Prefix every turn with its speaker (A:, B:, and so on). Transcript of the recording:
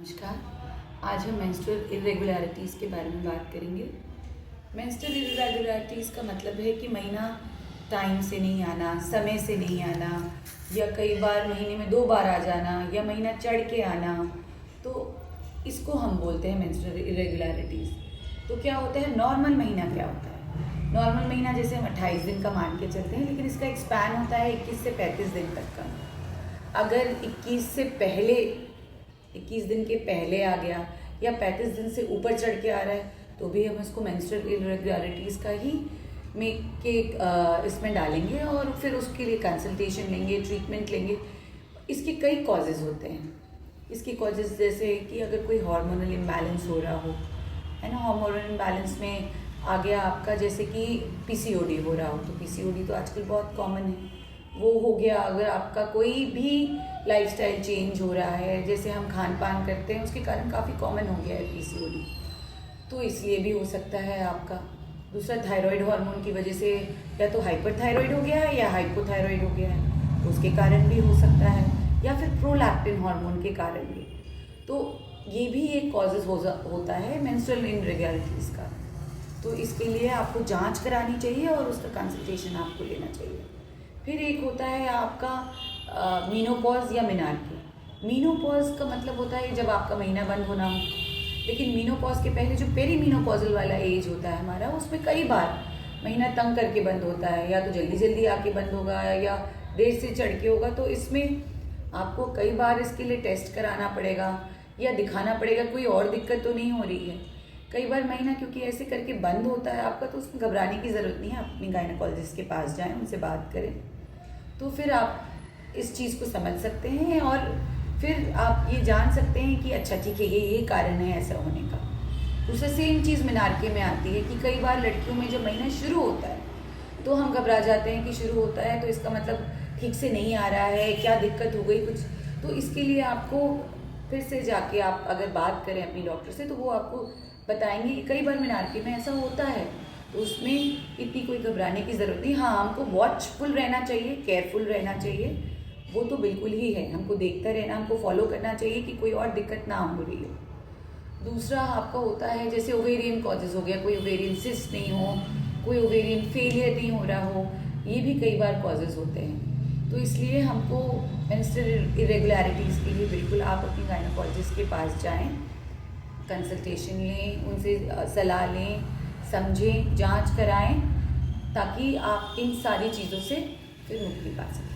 A: नमस्कार। आज हम मेंस्ट्रुअल इरेगुलरिटीज़ के बारे में बात करेंगे। मेंस्ट्रुअल इरेगुलरिटीज़ का मतलब है कि महीना टाइम से नहीं आना, समय से नहीं आना, या कई बार महीने में 2 बार आ जाना, या महीना चढ़ के आना, तो इसको हम बोलते हैं मेंस्ट्रुअल इरेगुलरिटीज़। तो क्या होता है, नॉर्मल महीना क्या होता है? नॉर्मल महीना जैसे हम 28 दिन का मान के चलते हैं, लेकिन इसका एक स्पैन होता है 21 से 35 दिन तक का। अगर 21 दिन के पहले आ गया या 35 दिन से ऊपर चढ़ के आ रहा है, तो भी हम इसको मेंस्ट्रुअल इरेगुलरिटीज़ का ही इसमें डालेंगे और फिर उसके लिए कंसल्टेशन लेंगे, ट्रीटमेंट लेंगे। इसके कई कॉजेज़ होते हैं। इसके कॉजेज़ जैसे कि अगर कोई हार्मोनल इम्बैलेंस हो रहा हो, है ना, हार्मोनल इम्बैलेंस में आ गया आपका, जैसे कि पीसीओडी हो रहा हो, तो पीसीओडी तो आजकल बहुत कॉमन है, वो हो गया। अगर आपका कोई भी लाइफस्टाइल चेंज हो रहा है, जैसे हम खान पान करते हैं, उसके कारण काफ़ी कॉमन हो गया है पीसीओडी, तो इसलिए भी हो सकता है आपका। दूसरा, थायराइड हार्मोन की वजह से या तो हाइपरथायराइड हो गया है या हाइपोथायराइड हो गया है, तो उसके कारण भी हो सकता है, या फिर प्रोलैक्टिन हार्मोन के कारण भी। तो ये भी एक कॉजेज़ होता है मेंस्ट्रुअल इरेगुलरिटीज़ का। तो इसके लिए आपको जांच करानी चाहिए और उसका कंसल्टेशन आपको लेना चाहिए। फिर एक होता है आपका मीनोपॉज या मेनार्की। मीनोपॉज का मतलब होता है जब आपका महीना बंद होना हो, लेकिन मीनोपॉज के पहले जो पेरीमीनोपॉजल वाला एज होता है हमारा, उसमें कई बार महीना तंग करके बंद होता है, या तो जल्दी जल्दी आके बंद होगा या देर से चढ़ के होगा। तो इसमें आपको कई बार इसके लिए टेस्ट कराना पड़ेगा या दिखाना पड़ेगा कोई और दिक्कत तो नहीं हो रही है। कई बार महीना क्योंकि ऐसे करके बंद होता है आपका, तो उसमें घबराने की ज़रूरत नहीं है। आप अपनी गायनेकोलॉजिस्ट के पास जाएं, उनसे बात करें, तो फिर आप इस चीज़ को समझ सकते हैं और फिर आप ये जान सकते हैं कि अच्छा ठीक है, ये कारण है ऐसा होने का। दूसरा, सेम चीज़ मेनार्के में आती है कि कई बार लड़कियों में जब महीना शुरू होता है तो हम घबरा जाते हैं कि शुरू होता है तो इसका मतलब ठीक से नहीं आ रहा है, क्या दिक्कत हो गई कुछ। तो इसके लिए आपको फिर से जाके आप अगर बात करें अपनी डॉक्टर से, तो वो आपको बताएंगे कि कई बार मेनार्के में ऐसा होता है, तो उसमें इतनी कोई घबराने की ज़रूरत नहीं। हाँ, हमको वॉचफुल रहना चाहिए, केयरफुल रहना चाहिए, वो तो बिल्कुल ही है। हमको देखते रहना, हमको फॉलो करना चाहिए कि कोई और दिक्कत ना हो रही हो। दूसरा आपका होता है जैसे ओवेरियन कॉजेज़ हो गया, कोई ओवेरियन सिस्ट नहीं हो, कोई ओवेरियन फेलियर नहीं हो रहा हो, ये भी कई बार कॉजेज़ होते हैं। तो इसलिए हमको मेंस्ट्रुअल इरेगुलरिटीज़ के लिए बिल्कुल आप अपनी गायनेकोलॉजिस्ट के पास जाएं, कंसल्टेशन लें, उनसे सलाह लें, समझें, जांच कराएं, ताकि आप इन सारी चीज़ों से फिर मुक्ति पा सकें।